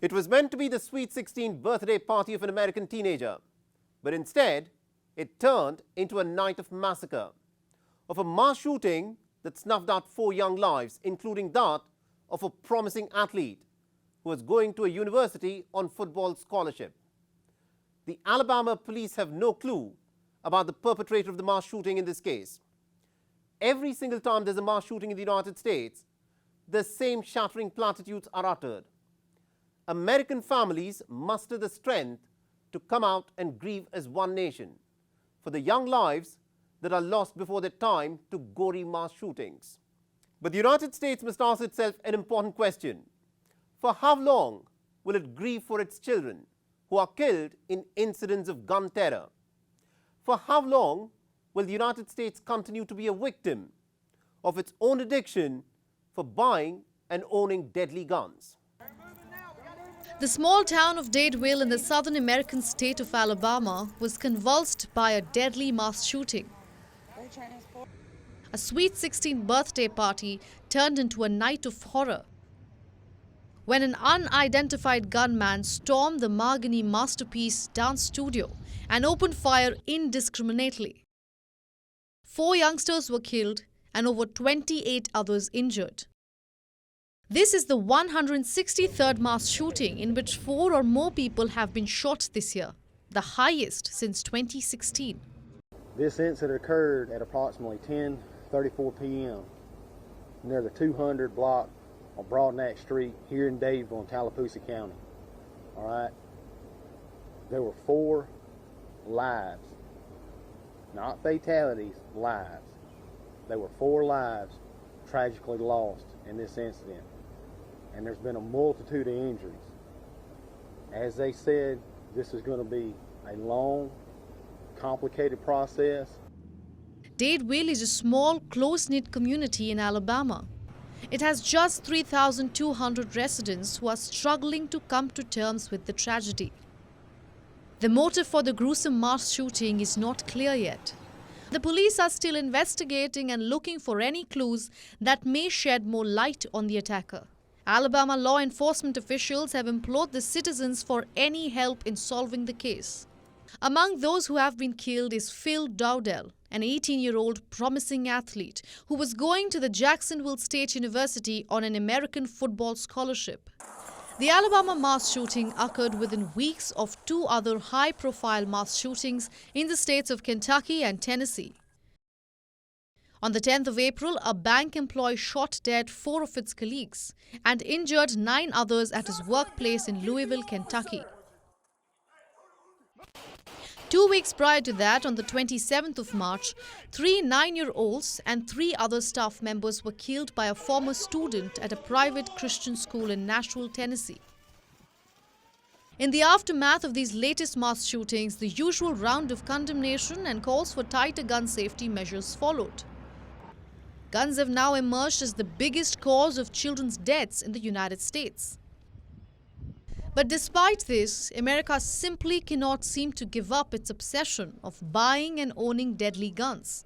It was meant to be the Sweet 16 birthday party of an American teenager, but instead, it turned into a night of massacre, of a mass shooting that snuffed out 4 young lives, including that of a promising athlete who was going to a university on football scholarship. The Alabama police have no clue about the perpetrator of the mass shooting in this case. Every single time there's a mass shooting in the United States, the same shattering platitudes are uttered. American families muster the strength to come out and grieve as one nation for the young lives that are lost before their time to gory mass shootings. But the United States must ask itself an important question. For how long will it grieve for its children who are killed in incidents of gun terror? For how long will the United States continue to be a victim of its own addiction for buying and owning deadly guns? The small town of Dadeville in the southern American state of Alabama was convulsed by a deadly mass shooting. A Sweet 16 birthday party turned into a night of horror when an unidentified gunman stormed the Mahogany Masterpiece dance studio and opened fire indiscriminately. 4 youngsters were killed and over 28 others injured. This is the 163rd mass shooting in which 4 or more people have been shot this year, the highest since 2016. This incident occurred at approximately 10:34 p.m. near the 200 block on Broadneck Street here in Dadeville in Tallapoosa County. All right. There were 4 lives, not fatalities, lives. There were 4 lives tragically lost in this incident. And there's been a multitude of injuries. As they said, this is going to be a long, complicated process. Dadeville is a small, close-knit community in Alabama. It has just 3,200 residents who are struggling to come to terms with the tragedy. The motive for the gruesome mass shooting is not clear yet. The police are still investigating and looking for any clues that may shed more light on the attacker. Alabama law enforcement officials have implored the citizens for any help in solving the case. Among those who have been killed is Phil Dowdell, an 18-year-old promising athlete who was going to the Jacksonville State University on an American football scholarship. The Alabama mass shooting occurred within weeks of 2 other high-profile mass shootings in the states of Kentucky and Tennessee. On the 10th of April, a bank employee shot dead 4 of its colleagues and injured 9 others at his workplace in Louisville, Kentucky. 2 weeks prior to that, on the 27th of March, 3 9-year-olds and 3 other staff members were killed by a former student at a private Christian school in Nashville, Tennessee. In the aftermath of these latest mass shootings, the usual round of condemnation and calls for tighter gun safety measures followed. Guns have now emerged as the biggest cause of children's deaths in the United States. But despite this, America simply cannot seem to give up its obsession of buying and owning deadly guns.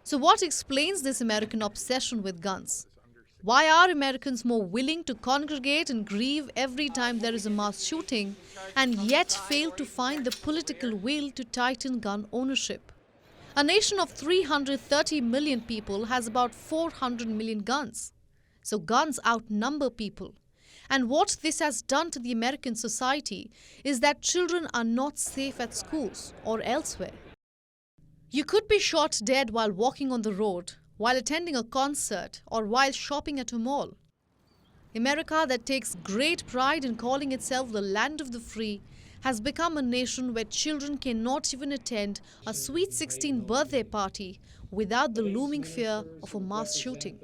So what explains this American obsession with guns? Why are Americans more willing to congregate and grieve every time there is a mass shooting and yet fail to find the political will to tighten gun ownership? A nation of 330 million people has about 400 million guns. So guns outnumber people. And what this has done to the American society is that children are not safe at schools or elsewhere. You could be shot dead while walking on the road, while attending a concert, or while shopping at a mall. America, that takes great pride in calling itself the land of the free, has become a nation where children cannot even attend a Sweet 16 birthday party without the looming fear of a mass shooting.